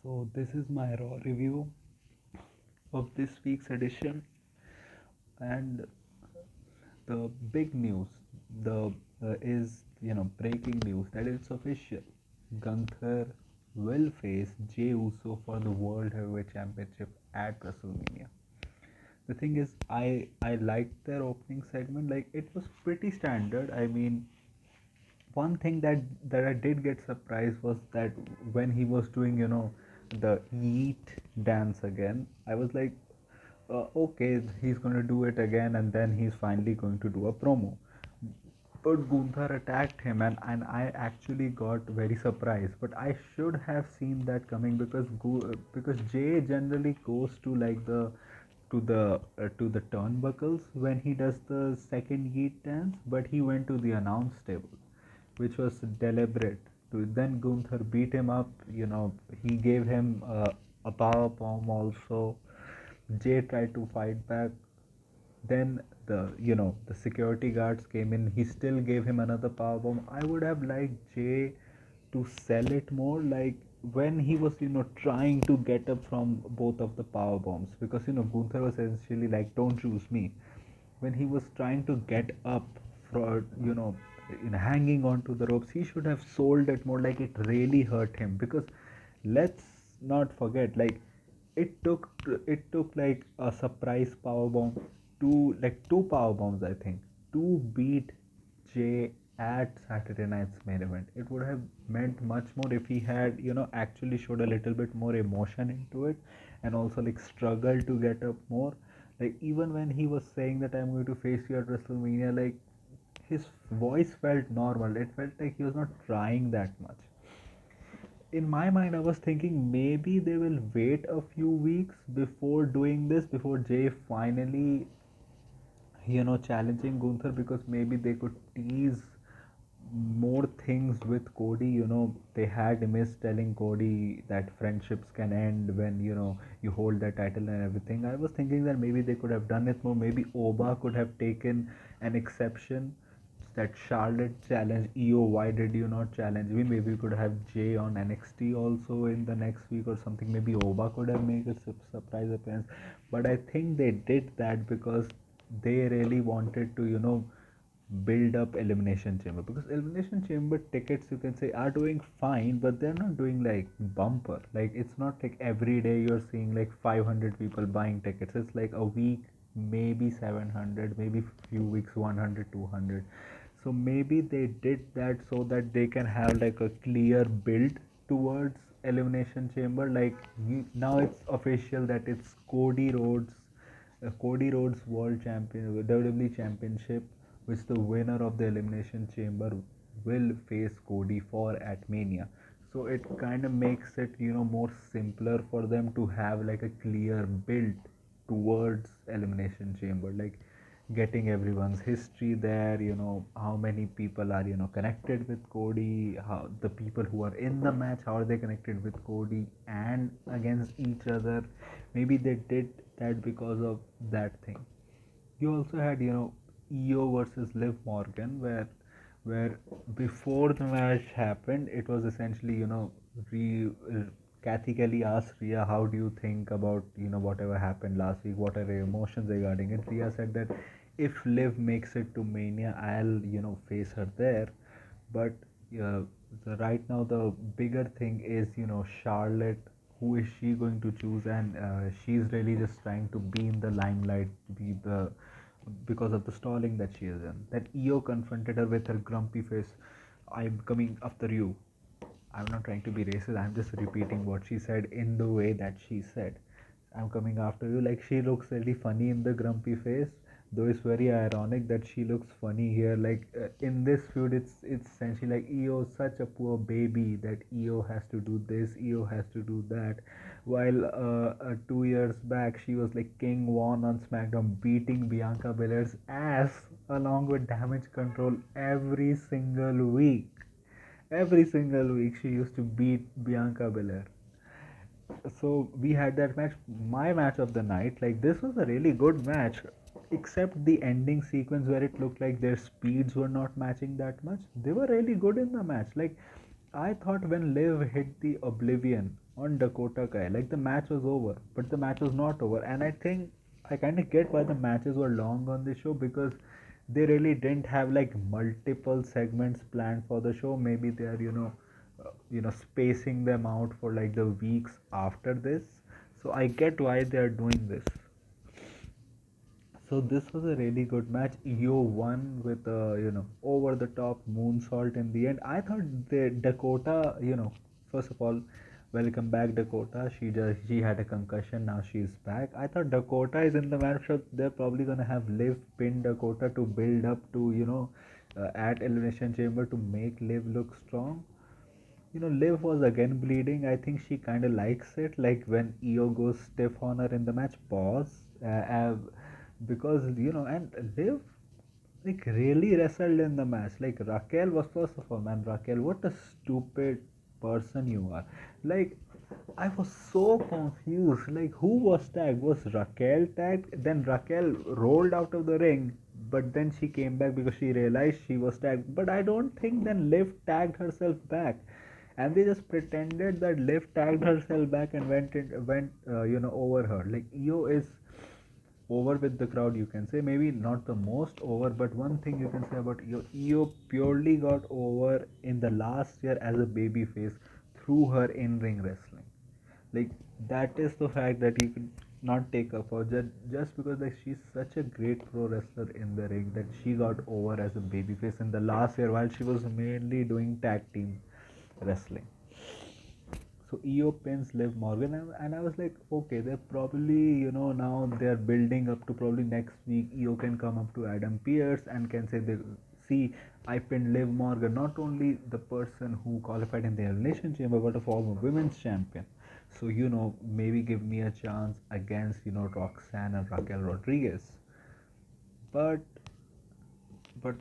So this is my raw review of this week's edition, and the big news, the is breaking news that it's official. Gunther will face Jey Uso for the World Heavyweight Championship at WrestleMania. The thing is, I liked their opening segment. Like it was pretty standard. I mean, one thing that I did get surprised was that when he was doing the Yeet dance again, I was like, okay, he's gonna do it again, and then he's finally going to do a promo. But Gunther attacked him, and I actually got very surprised. But I should have seen that coming because Jay generally goes to like the turnbuckles when he does the second Yeet dance, but he went to the announce table, which was deliberate. To then Gunther beat him up. He gave him a power bomb also. Jay tried to fight back. Then the security guards came in. He still gave him another power bomb. I would have liked Jay to sell it more, like when he was trying to get up from both of the power bombs, because Gunther was essentially like, don't choose me. When he was trying to get up for hanging on to the ropes, he should have sold it more, like it really hurt him. Because let's not forget, like it took like a surprise power bomb, two power bombs, I think, to beat Jay at Saturday night's main event. It would have meant much more if he had actually showed a little bit more emotion into it, and also like struggled to get up more. Like even when he was saying that I'm going to face you at WrestleMania, like his voice felt normal. It felt like he was not trying that much. In my mind, I was thinking maybe they will wait a few weeks before doing this, before Jay finally, challenging Gunther, because maybe they could tease more things with Cody. They had missed telling Cody that friendships can end when you hold that title and everything. I was thinking that maybe they could have done it more. Maybe Oba could have taken an exception, that Charlotte challenge EO. Why did you not challenge me? Maybe we could have Jay on NXT also in the next week or something. Maybe Oba could have made a surprise appearance. But I think they did that because they really wanted to build up Elimination Chamber, because Elimination Chamber tickets, you can say, are doing fine, but they're not doing like bumper. Like it's not like every day you're seeing like 500 people buying tickets. It's like a week, maybe 700, maybe few weeks 100, 200. So maybe they did that so that they can have like a clear build towards Elimination Chamber. Like now it's official that it's Cody Rhodes World Champion, WWE Championship, which the winner of the Elimination Chamber will face Cody for at Mania. So it kind of makes it more simpler for them to have like a clear build towards Elimination Chamber, like getting everyone's history there. How many people are connected with Cody, how the people who are in the match, how are they connected with Cody and against each other. Maybe they did that because of that thing. You also had EO versus Liv Morgan, where before the match happened, it was essentially re Kathy Kelly asked Rhea, how do you think about whatever happened last week, what are your emotions regarding it. Rhea said that if Liv makes it to Mania, I'll face her there. But uh, right now the bigger thing is Charlotte. Who is she going to choose? And she's really just trying to be in the limelight, be the because of the stalling that she is in. That EO confronted her with her grumpy face. I'm coming after you. I'm not trying to be racist. I'm just repeating what she said in the way that she said. I'm coming after you. Like she looks really funny in the grumpy face. Though it's very ironic that she looks funny here. Like in this feud, it's essentially like EO is such a poor baby that EO has to do this, EO has to do that. While 2 years back, she was like King Von on SmackDown, beating Bianca Belair's ass along with Damage Control every single week. Every single week she used to beat Bianca Belair. So we had that match, my match of the night. Like this was a really good match, except the ending sequence where it looked like their speeds were not matching that much. They were really good in the match. Like I thought when Liv hit the Oblivion, on Dakota Kai. Like the match was over, but the match was not over. And I think I kind of get why the matches were long on the show, because they really didn't have like multiple segments planned for the show. Maybe they are, spacing them out for like the weeks after this. So I get why they are doing this. So this was a really good match. Io won with a over the top moonsault in the end. I thought the Dakota, first of all, welcome back Dakota. She had a concussion, now she's back. I thought Dakota is in the match, so they're probably gonna have Liv pin Dakota to build up to at Elimination Chamber to make Liv look strong. Liv was again bleeding. I think she kind of likes it, like when Io goes stiff on her in the match. Pause. Because and Liv like really wrestled in the match. Like Raquel was, first of all, man, Raquel, what a stupid person you are. Like I was so confused. Like who was tagged? Was Raquel tagged? Then Raquel rolled out of the ring, but then she came back because she realized she was tagged. But I don't think then Liv tagged herself back, and they just pretended that Liv tagged herself back and went over her. Like Io is over with the crowd, you can say. Maybe not the most over, but one thing you can say about Io purely got over in the last year as a baby face through her in-ring wrestling. Like that is the fact that you could not take her for just because like she's such a great pro wrestler in the ring, that she got over as a baby face in the last year while she was mainly doing tag team wrestling. So Io pins Liv Morgan, and I was like, okay, they're probably, now they're building up to probably next week. Io can come up to Adam Pearce and can say, see, I pinned Liv Morgan, not only the person who qualified in the Elimination Chamber, but a former women's champion. So, maybe give me a chance against, Roxanne and Raquel Rodriguez. But but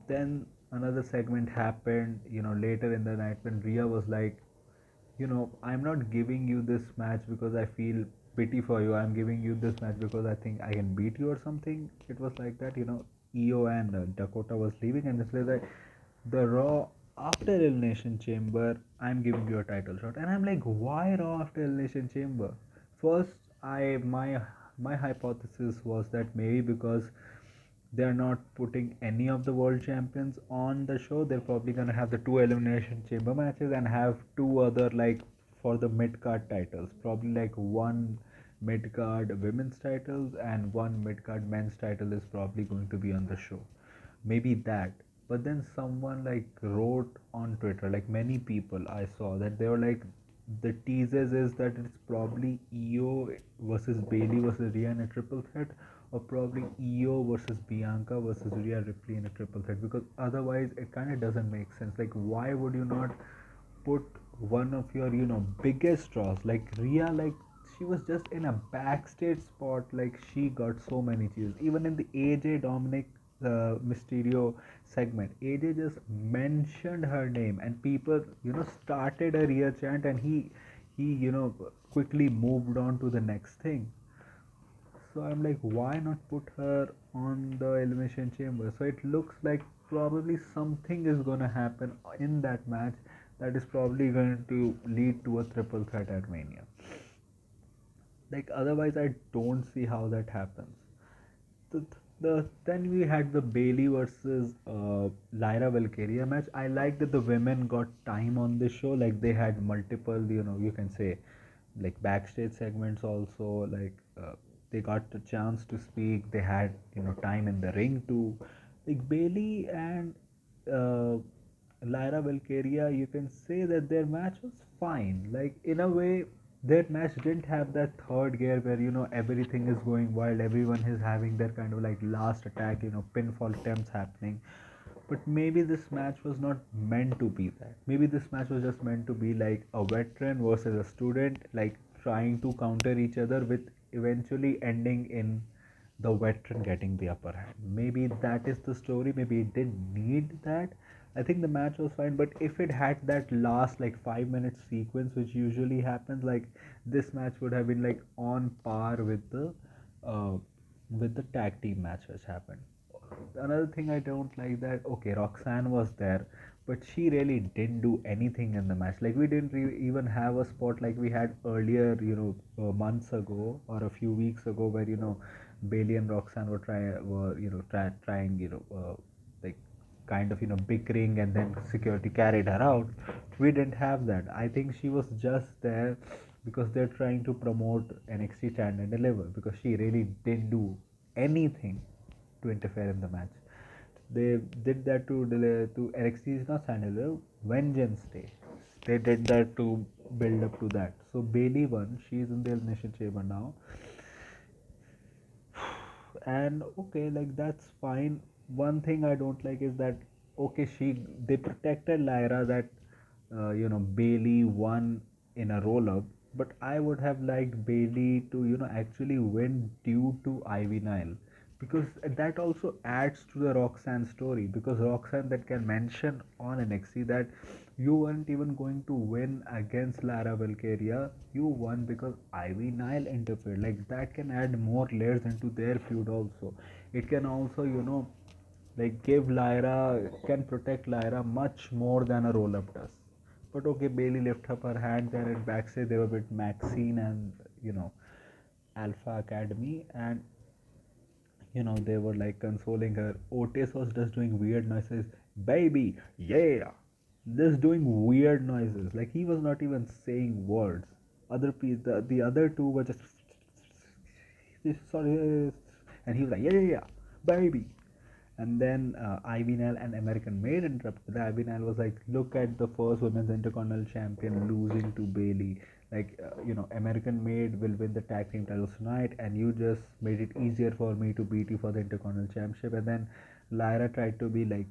then another segment happened, later in the night, when Rhea was like, I'm not giving you this match because I feel pity for you. I'm giving you this match because I think I can beat you or something. It was like that. Io and Dakota was leaving, and it's like the Raw after Elimination Chamber, I'm giving you a title shot. And I'm like, why Raw after Elimination Chamber? First, my hypothesis was that maybe because they're not putting any of the world champions on the show. They're probably gonna have the two elimination chamber matches and have two other, like, for the mid card titles. Probably like one mid card women's titles and one mid card men's title is probably going to be on the show. Maybe that. But then someone like wrote on Twitter, like many people I saw, that they were like, the teasers is that it's probably Io versus Bailey versus Rhea in a triple threat, or probably Io versus Bianca versus Rhea Ripley in a triple threat, because otherwise it kind of doesn't make sense. Like, why would you not put one of your biggest draws like Rhea? Like, she was just in a backstage spot, like she got so many cheers. Even in the AJ Dominic Mysterio segment, AJ just mentioned her name and people started a Rhea chant, and he quickly moved on to the next thing. So I'm like, why not put her on the Elimination Chamber? So it looks like probably something is gonna happen in that match that is probably going to lead to a triple threat at Mania. Like otherwise, I don't see how that happens. The, then we had the Bailey versus Lyra Valkyria match. I like that the women got time on this show. Like they had multiple, you can say, like backstage segments also. Like they got the chance to speak. They had time in the ring too. Like Bailey and uh, Lyra Valkyria, you can say that their match was fine. Like in a way, their match didn't have that third gear where everything is going wild, everyone is having their kind of like last attack, pinfall attempts happening. But maybe this match was not meant to be that. Maybe this match was just meant to be like a veteran versus a student, like trying to counter each other, with eventually ending in the veteran getting the upper hand. Maybe that is the story. Maybe it didn't need that. I think the match was fine, but if it had that last like 5 minute sequence, which usually happens, like this match would have been like on par uh, with the tag team match which happened. Another thing I don't like, that okay, Roxanne was there, but she really didn't do anything in the match. Like we didn't even have a spot like we had earlier, months ago or a few weeks ago, where Bailey and Roxanne were trying, like kind of bickering, and then security carried her out. We didn't have that. I think she was just there because they're trying to promote NXT Stand and Deliver, because she really didn't do anything to interfere in the match. They did that to NXT's not Stand and Deliver, Vengeance Day. They did that to build up to that. So Bailey won. She's in the Elimination Chamber now, and okay, like that's fine. One thing I don't like is that, okay, they protected Lyra, that Bailey won in a roll up, but I would have liked Bailey to actually win due to Ivy Nile, because that also adds to the Roxanne story, because Roxanne that can mention on NXT that you weren't even going to win against Lara Valkyria. You won because Ivy Nile interfered. Like that can add more layers into their feud also. It can also, like give Lyra, can protect Lyra much more than a roll up does. But okay, Bailey lifted up her hands, and in backstage they were with Maxine and Alpha Academy, and they were like consoling her. Otis was just doing weird noises, baby, yeah, just doing weird noises. Like he was not even saying words. The other two were just sorry, and he was like, yeah, yeah, yeah, baby. And then Ivy Nile and American Maid interrupted. Ivy Nile was like, look at the first women's intercontinental champion losing to Bailey. Like, American Maid will win the tag team titles tonight, and you just made it easier for me to beat you for the intercontinental championship. And then Lyra tried to be like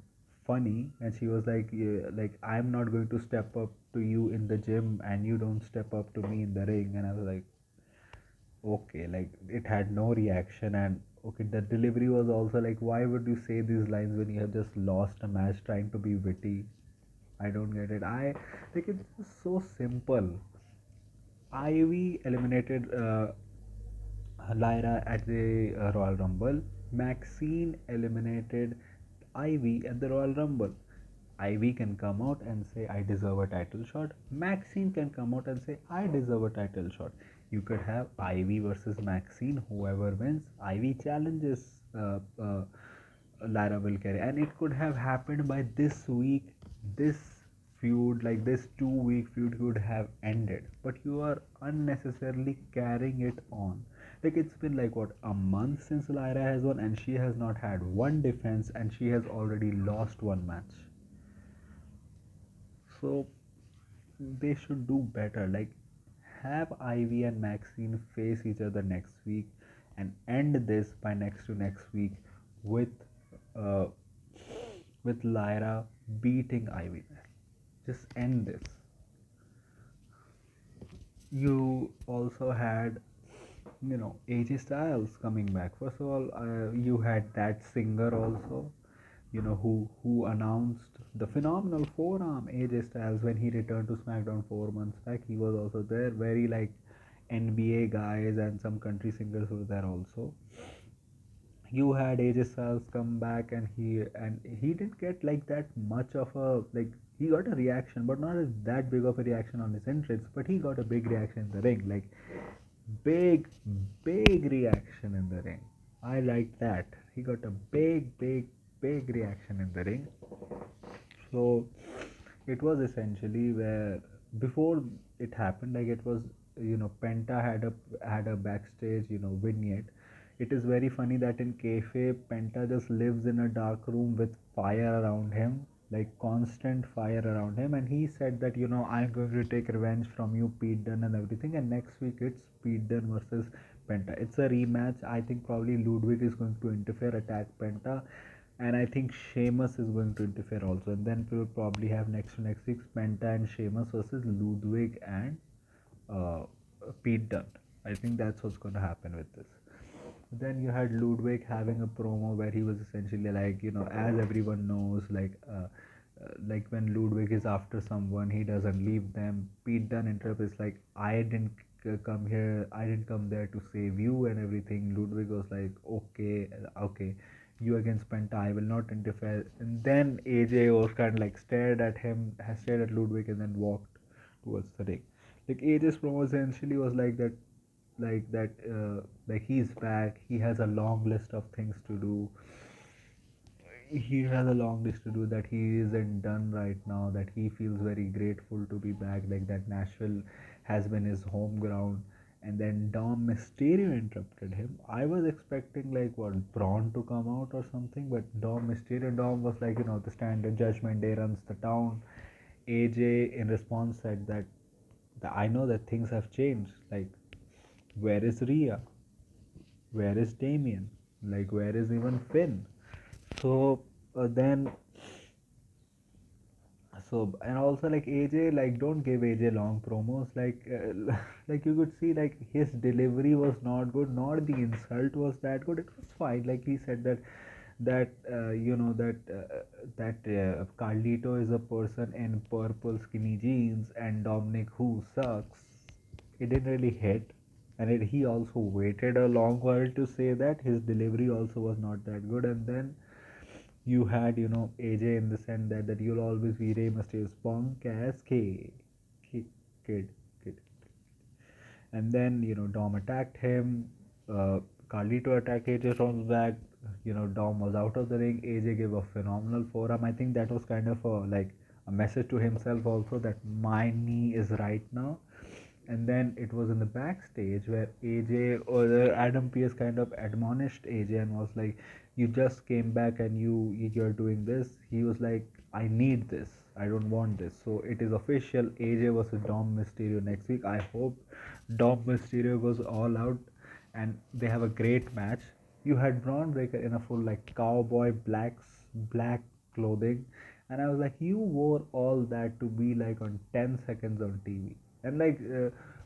funny, and she was like, yeah, like I'm not going to step up to you in the gym, and you don't step up to me in the ring. And I was like, okay, like it had no reaction. And okay, the delivery was also like, why would you say these lines when you have just lost a match trying to be witty? I don't get it. I like, it's just so simple. Ivy eliminated Lyra at the Royal Rumble. Maxine eliminated Ivy at the Royal Rumble. Ivy can come out and say, I deserve a title shot. Maxine can come out and say, I deserve a title shot. You could have Ivy versus Maxine. Whoever wins, Ivy challenges Lyra will carry. And it could have happened by this week. This feud, like this 2 week feud, could have ended. But you are unnecessarily carrying it on. Like it's been like what, a month since Lyra has won, and she has not had one defense, and she has already lost one match. So they should do better. Like have Ivy and Maxine face each other next week, and end this by next to next week with uh, with Lyra beating Ivy. Just end this. You also had AJ Styles coming back. First of all, you had that singer also, who announced the phenomenal forearm, AJ Styles, when he returned to SmackDown 4 months back. He was also there. Very like NBA guys and some country singers were there also. You had AJ Styles come back, and he didn't get like that much of a, like, he got a reaction, but not that big of a reaction on his entrance. But he got a big reaction in the ring, like big, big reaction in the ring. I like that. He got a big, big, big reaction in the ring. So it was essentially where, before it happened, like it was, Penta had a backstage, vignette. It is very funny that in kayfabe, Penta just lives in a dark room with fire around him, like constant fire around him, and he said that, I'm going to take revenge from you, Pete Dunne, and everything. And next week it's Pete Dunne versus Penta. It's a rematch. I think probably Ludwig is going to interfere, attack Penta, and I think Sheamus is going to interfere also. And then we'll probably have next week Penta and Sheamus versus Ludwig and uh, Pete Dunne. I think that's what's going to happen with this. Then you had Ludwig having a promo where he was essentially like, as everyone knows, like when Ludwig is after someone, he doesn't leave them. Pete Dunne interprets like, I didn't come here, I didn't come there to save you and everything. Ludwig was like, okay, okay, You against Penta, I will not interfere. And then AJ was kind of like stared at him, has stared at Ludwig, and then walked towards the ring. Like AJ's promo essentially was like he's back. He has a long list of things to do. He has a long list to do that he isn't done right now. That he feels very grateful to be back. Like that Nashville has been his home ground. And then Dom Mysterio interrupted him. I was expecting like what Braun to come out or something, but Dom was like the standard Judgment Day runs the town. AJ in response said that I know that things have changed. Like where is Rhea? Where is Damien? Like where is even Finn? So then and also like AJ, like don't give AJ long promos. Like like you could see like his delivery was not good, nor the insult was that good. It was fine. Like he said that Carlito is a person in purple skinny jeans and Dominic who sucks. It didn't really hit, and he also waited a long while to say that his delivery also was not that good. And then you had AJ in the sense that you'll always be Rey Mysterio's punk ass kid, kid, kid. And then Dom attacked him. Carlito attacked AJ from the back. Dom was out of the ring. AJ gave a phenomenal forearm. I think that was kind of a message to himself also that my knee is right now. And then it was in the backstage where AJ or Adam Pearce kind of admonished AJ and was like, "You just came back and you're doing this." He was like, "I need this. I don't want this." So it is official. AJ versus Dom Mysterio next week. I hope Dom Mysterio goes all out and they have a great match. You had Braun Breaker in a full like cowboy black clothing, and I was like, you wore all that to be like on 10 seconds on TV. And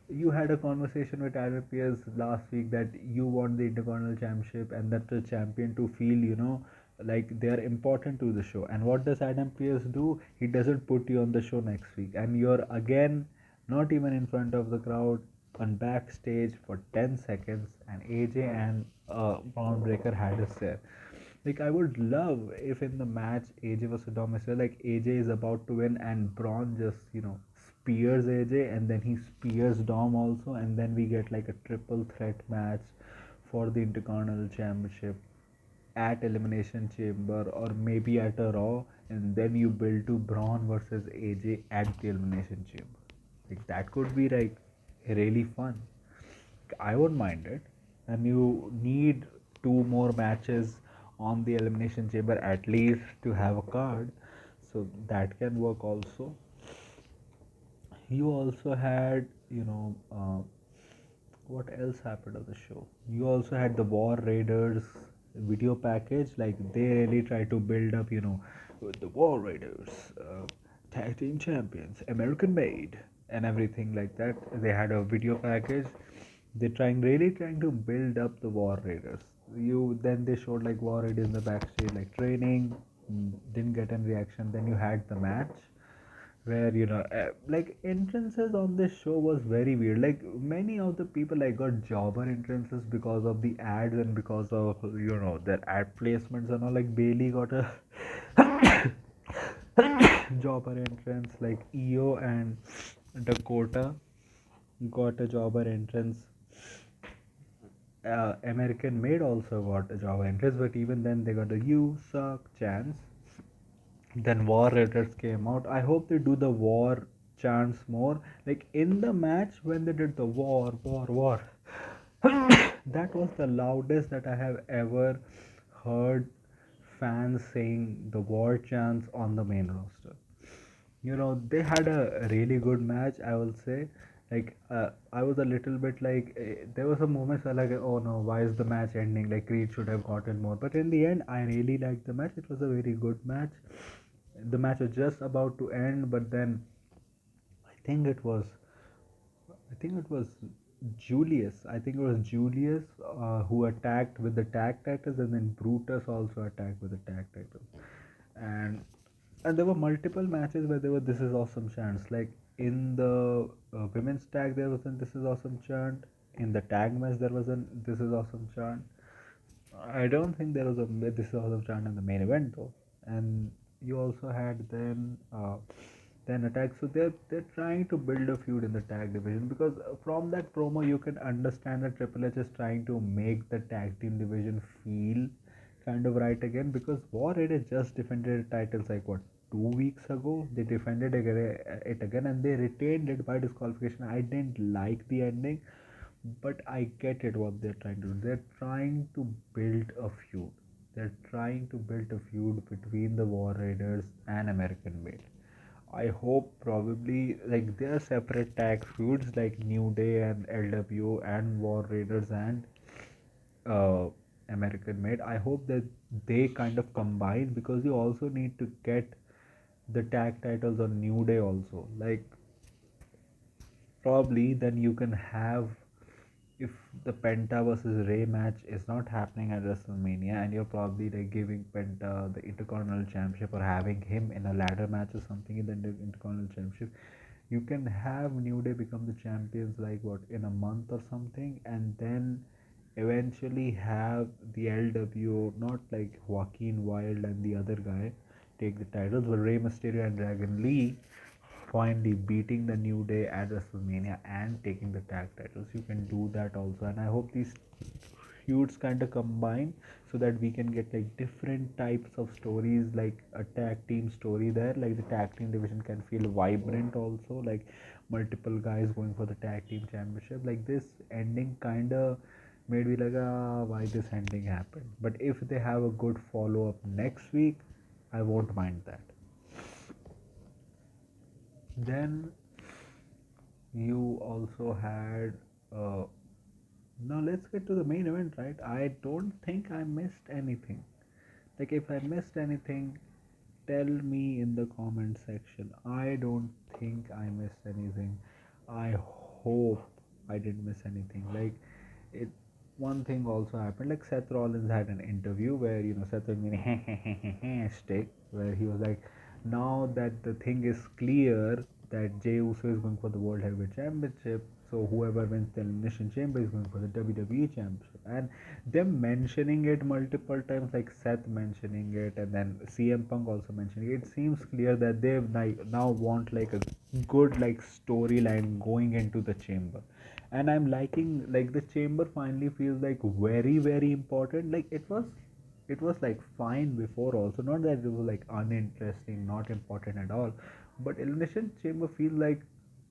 you had a conversation with Tyler Pierce last week that you want the Intercontinental Championship and that the champion to feel, like they are important to the show. And what does Adam Pierce do? He doesn't put you on the show next week, and you're again not even in front of the crowd on backstage for 10 seconds, and AJ and Braun Breaker had us there. Like I would love if in the match AJ versus Dom Mysterio, like AJ is about to win and Braun just spears AJ and then he spears Dom also, and then we get like a triple threat match for the Intercontinental Championship at Elimination Chamber or maybe at a Raw, and then you build to Braun versus AJ at the Elimination Chamber. Like that could be like really fun. I won't mind it. And you need two more matches on the Elimination Chamber at least to have a card, so that can work also. You also had, what else happened on the show? You also had the War Raiders video package. Like they really try to build up, with the War Raiders, tag team champions, American made, and everything like that. They had a video package. They're really trying to build up the War Raiders. They showed like War Raiders in the backstage, like training. Didn't get any reaction. Then you had the match where like entrances on this show was very weird. Like many of the people like got jobber entrances because of the ads and because of their ad placements and all. Like Bailey got a jobber entrance, like EO and Dakota got a jobber entrance. American Made also got a jobber entrance, but even then they got a "you suck" chance. Then War Raiders came out. I hope they do the war chants more. Like in the match when they did the war. That was the loudest that I have ever heard fans saying the war chants on the main roster. They had a really good match, I will say. Like I was a little bit like there was a moment where like, oh no, why is the match ending? Like Creed should have gotten more, but in the end I really liked the match. It was a very good match. The match was just about to end, but then i think it was I think it was Julius. I think it was Julius who attacked with the tag titles, and then Brutus also attacked with the tag titles. And there were multiple matches where there were "This is awesome" chants. Like in the women's tag, there was a "This is awesome" chant. In the tag match, there was a "This is awesome" chant. I don't think there was a this was a turn in the main event though, and you also had then attack. So they're trying to build a feud in the tag division because from that promo you can understand that Triple H is trying to make the tag team division feel kind of right again because War Raiders just defended titles like what 2 weeks ago. They defended it again and they retained it by disqualification. I didn't like the ending, but I get it what they're trying to do. They're trying to build a feud. They're trying to build a feud between the War Raiders and American Made. I hope probably like they're separate tag feuds like New Day and LW and War Raiders and uh, American Made. I hope that they kind of combine because you also need to get the tag titles on New Day also. Like probably then you can have if the Penta versus Ray match is not happening at WrestleMania and you're probably like giving Penta the Intercontinental Championship or having him in a ladder match or something in the Intercontinental Championship, you can have New Day become the champions like what in a month or something, and then eventually have the LWO, not like Joaquin Wild and the other guy, take the titles, but Rey Mysterio and Dragon Lee finally beating the New Day at WrestleMania and taking the tag titles. You can do that also, and I hope these feuds kind of combine so that we can get like different types of stories, like a tag team story there. Like the tag team division can feel vibrant also, like multiple guys going for the tag team championship. Like this ending kind of made me like, why this ending happened? But if they have a good follow up next week, I won't mind that. Then you also had uh, now let's get to the main event, right? I don't think I missed anything. Like if I missed anything, tell me in the comment section. I don't think I missed anything. I hope I didn't miss anything. Like it one thing also happened, like Seth Rollins had an interview where Seth was doing stick where he was like, now that the thing is clear that Jey Uso is going for the World Heavyweight Championship, so whoever wins the Elimination Chamber is going for the WWE Championship. And them mentioning it multiple times, like Seth mentioning it, and then CM Punk also mentioning it seems clear that they now want like a good like storyline going into the Chamber. And I'm liking like the Chamber finally feels like very important. Like it was like fine before also, not that it was like uninteresting, not important at all, but Elimination Chamber feels like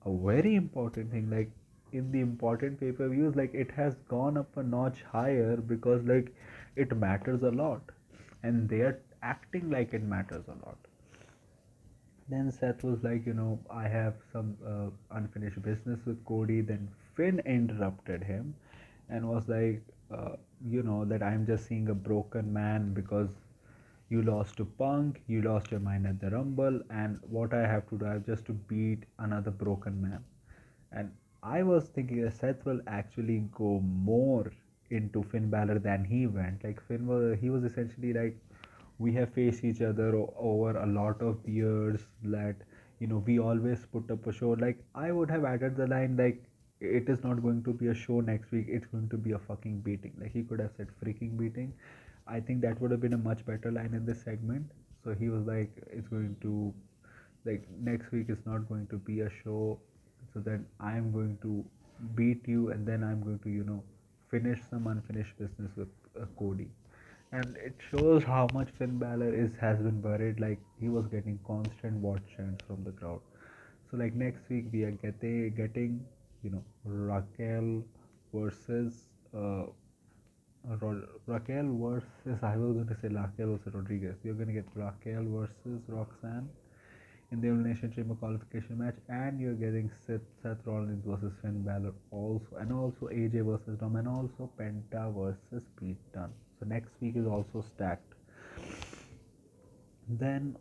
a very important thing. Like in the important pay-per-views, like it has gone up a notch higher because like it matters a lot and they are acting like it matters a lot. Then Seth was like, I have some unfinished business with Cody. Then Finn interrupted him and was like, that I'm just seeing a broken man because you lost to Punk, you lost your mind at the Rumble, and what I have to do, I have just to beat another broken man. And I was thinking that Seth will actually go more into Finn Balor than he went. Like he was essentially like, we have faced each other over a lot of years. That we always put up a show. Like I would have added the line like, it is not going to be a show next week. It's going to be a fucking beating. Like he could have said freaking beating. I think that would have been a much better line in this segment. So he was like, it's going to like next week is not going to be a show, so then I'm going to beat you and then I'm going to finish some unfinished business with Cody. And it shows how much Finn Balor is has been buried. Like he was getting constant watch chants from the crowd. So like next week we are getting Raquel versus Raquel versus, I was going to say Raquel versus Rodriguez. You're going to get Raquel versus Roxanne in the Elimination Chamber qualification match, and you're getting Seth Rollins versus Finn Balor also, and also AJ versus Dom, and also Penta versus Pete Dunne. So next week is also stacked. Then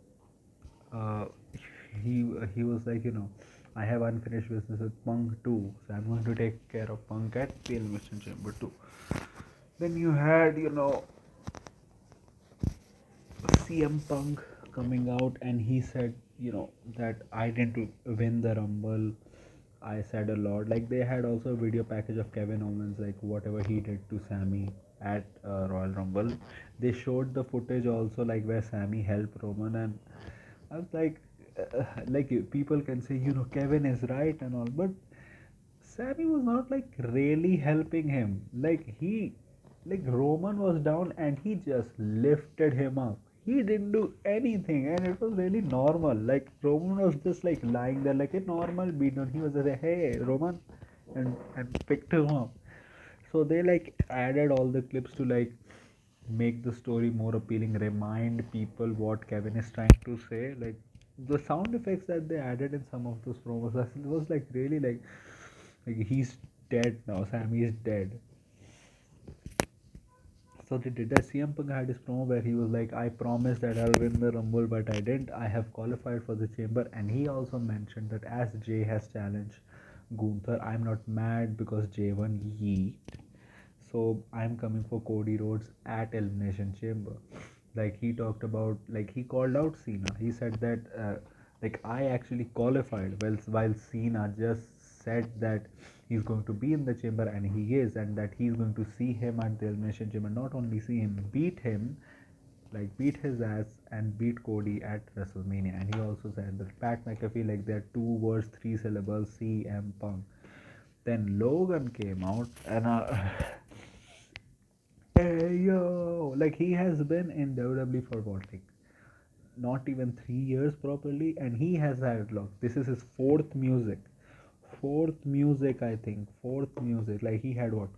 uh, he was like, I have unfinished business with Punk too, so I'm going to take care of Punk at the Elimination Chamber too. Then you had CM Punk coming out and he said, that I didn't win the Rumble. I said a lot. Like they had also a video package of Kevin Owens, like whatever he did to Sammy at Royal Rumble. They showed the footage also, like where Sammy helped Roman, and I was like people can say, Kevin is right and all, but Sammy was not like really helping him. Like Roman was down and he just lifted him up. He didn't do anything and it was really normal. Like Roman was just like lying there like a normal beatdown. He was just like, hey, Roman, and picked him up. So they like added all the clips to like make the story more appealing, remind people what Kevin is trying to say. Like the sound effects that they added in some of those promos was like really like he's dead now. Sammy is dead. So they did that. CM Punk had his promo where he was like, I promised that I'll win the Rumble, but I didn't. I have qualified for the Chamber. And he also mentioned that as Jay has challenged Gunther, I'm not mad because Jay won Yeet. So I'm coming for Cody Rhodes at Elimination Chamber. Like he talked about, like he called out Cena. He said that, like I actually qualified, while Cena just said that he's going to be in the chamber, and he is, and that he's going to see him at the Elimination Chamber. Not only see him, beat him, like beat his ass and beat Cody at WrestleMania. And he also said that Pat McAfee, like they're 2 words, 3 syllables, CM Punk. Then Logan came out and hey yo, like he has been in WWE for what, like not even 3 years properly, and he has had luck. This is his fourth music, I think, fourth music. Like he had what,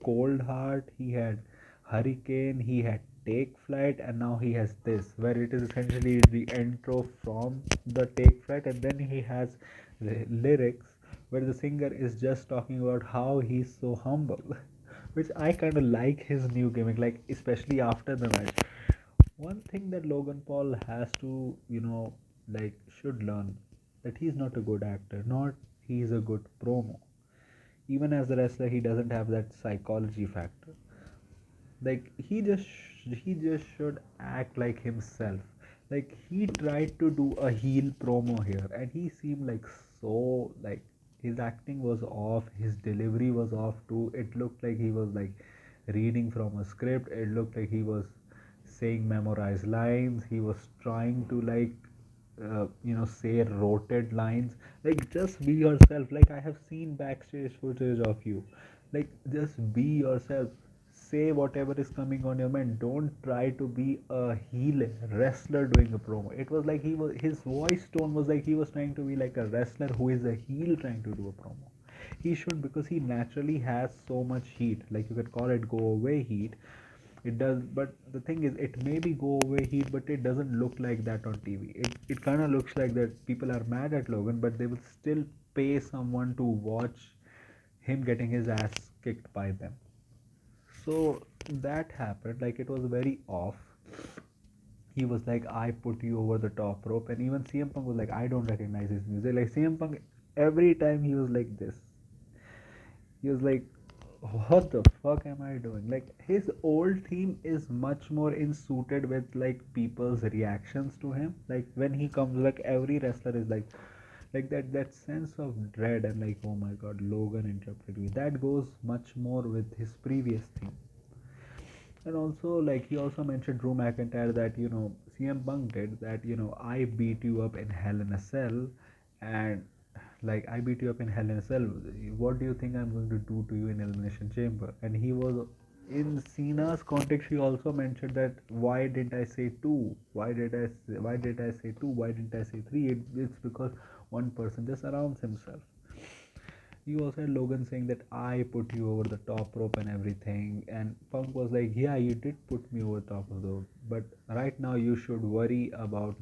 Cold Heart, he had Hurricane, he had Take Flight, and now he has this, where it is essentially the intro from the Take Flight, and then he has the lyrics where the singer is just talking about how he's so humble, which I kind of like his new gimmick, like especially after the match. One thing that Logan Paul has to, like should learn, that he's not a good actor, not he's a good promo. Even as a wrestler, he doesn't have that psychology factor. Like he just should act like himself. Like he tried to do a heel promo here and he seemed like so, like his acting was off, his delivery was off too. It looked like he was like reading from a script. It looked like he was saying memorized lines. He was trying to like say roted lines. Like just be yourself. Like I have seen backstage footage of you. Like just be yourself. Say whatever is coming on your mind. Don't try to be a heel wrestler doing a promo. It was like his voice tone was like he was trying to be like a wrestler who is a heel trying to do a promo. He should, because he naturally has so much heat. Like you could call it go away heat. It does, but the thing is, it maybe go away heat, but it doesn't look like that on TV. It kind of looks like that people are mad at Logan, but they will still pay someone to watch him getting his ass kicked by them. So that happened. Like it was very off. He was like, I put you over the top rope, and even CM Punk was like, I don't recognize his music. Like CM Punk, every time he was like this, he was like, what the fuck am I doing? Like his old theme is much more in suited with like people's reactions to him. Like when he comes, like every wrestler is like that sense of dread and like, oh my god, Logan interrupted me. That goes much more with his previous theme. And also, like he also mentioned Drew McIntyre that CM Punk did that. I beat you up in Hell in a Cell, and like I beat you up in Hell in a Cell. What do you think I'm going to do to you in Elimination Chamber? And he was in Cena's context. He also mentioned that why didn't I say two? Why did I say two? Why didn't I say three? It's because one person just surrounds himself. You also had Logan saying that I put you over the top rope and everything, and Punk was like, "Yeah, you did put me over the top of the rope, but right now you should worry about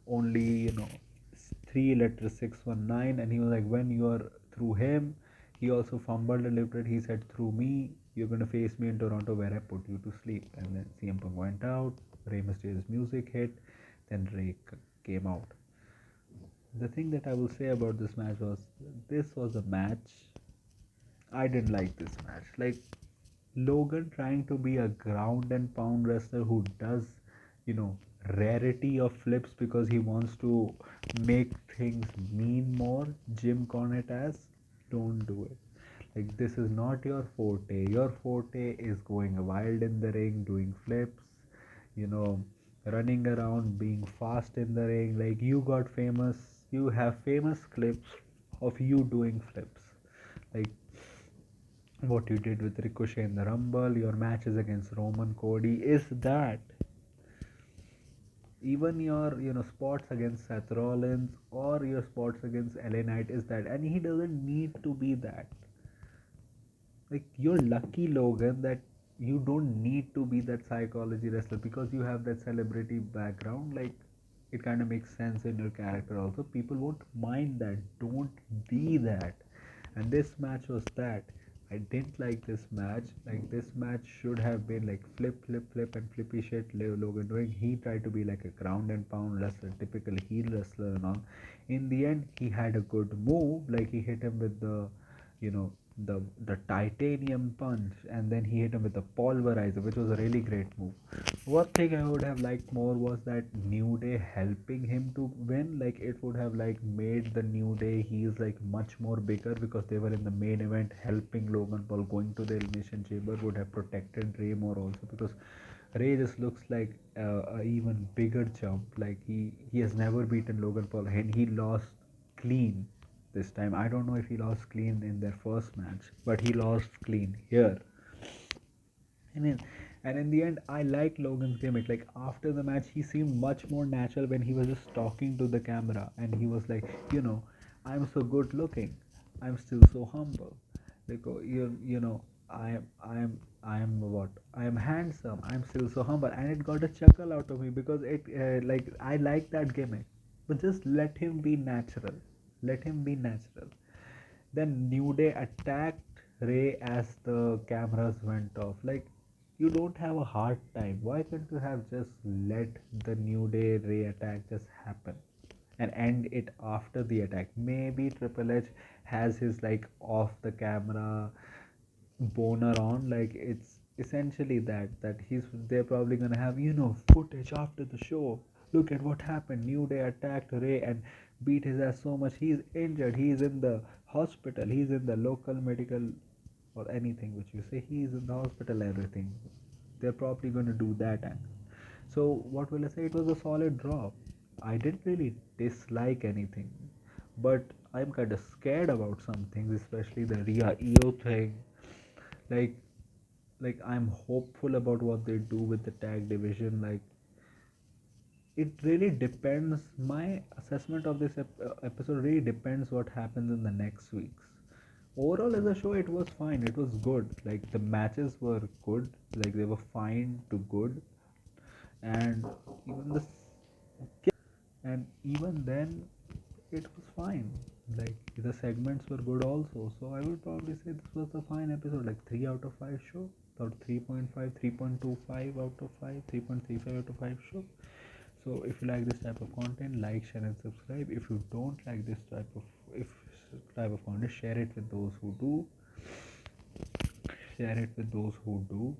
only 3 letter 619." And he was like, "When you are through him," he also fumbled a little bit. He said, "Through me, you're gonna face me in Toronto where I put you to sleep." And then CM Punk went out. Rey Mysterio's music hit. Then Ray came out. The thing that I will say about this match was, this was a match I didn't like. This match. Like Logan trying to be a ground and pound wrestler who does, rarity of flips because he wants to make things mean more. Jim Cornette as, don't do it. Like, this is not your forte. Your forte is going wild in the ring, doing flips, you know, running around, being fast in the ring. Like, you have famous clips of you doing flips. Like, what you did with Ricochet in the Rumble, your matches against Roman Cody is that. Even your, spots against Seth Rollins or your spots against LA Knight is that, and he doesn't need to be that. Like, you're lucky, Logan, that you don't need to be that psychology wrestler because you have that celebrity background. Like, it kind of makes sense in your character also. People won't mind that. Don't be that. And this match was that. I didn't like this match. Like, this match should have been like flip, flip, flip, and flippy shit Logan doing. He tried to be like a ground and pound wrestler, typical heel wrestler and all. In the end, he had a good move. Like, he hit him with you know, the titanium punch, and then he hit him with the pulverizer, which was a really great move. One thing I would have liked more was that New Day helping him to win. Like, it would have like made the New Day he's like much more bigger because they were in the main event helping Logan Paul. Going to the Elimination Chamber would have protected Ray more also because Ray just looks like a even bigger jump. Like, he has never beaten Logan Paul and he lost clean this time. I don't know if he lost clean in their first match, but he lost clean here. And in the end, I like Logan's gimmick. Like, after the match, he seemed much more natural when he was just talking to the camera, and he was like, I'm so good looking, I'm still so humble. Like, oh, I am what? I am handsome. I'm still so humble, and it got a chuckle out of me because like, I like that gimmick. But just let him be natural. Let him be natural. Then New Day attacked Ray as the cameras went off. Like, you don't have a hard time. Why can't you have just let the New Day Ray attack just happen and end it after the attack? Maybe Triple H has his like off the camera boner on. Like, it's essentially that they're probably gonna have footage after the show. Look at what happened. New Day attacked Ray and beat his ass so much he's injured. He's in the hospital. He's in the local medical or anything which you say. He's in the hospital. Everything. They're probably gonna do that angle. So what will I say? It was a solid drop. I didn't really dislike anything, but I'm kind of scared about some things, especially the Rhea Io thing. Like, I'm hopeful about what they do with the tag division. Like, it really depends. My assessment of this episode really depends what happens in the next weeks. Overall, as a show, it was fine. It was good. Like, the matches were good. Like, they were fine to good, and even the and even then it was fine. Like, the segments were good also, so I would probably say this was a fine episode, like 3 out of 5 show, or 3.5, 3.25 out of 5, 3.35 out of 5 show. So if you like this type of content, like, share, and subscribe. If you don't like this type of content, share it with those who do. Share it with those who do.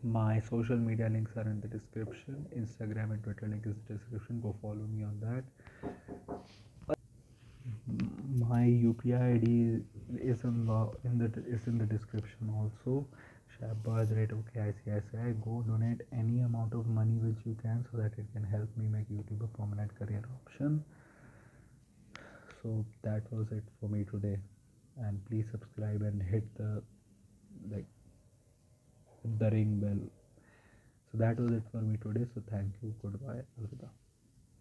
My social media links are in the description. Instagram and Twitter link is in the description. Go follow me on that. My UPI ID is in the description also. Shabazz@OKICSI. Go donate any amount of money which you can so that it can help me make YouTube a permanent career option. So that was it for me today, and please subscribe and hit like the ring bell. So that was it for me today. So thank you. Goodbye. Alvida.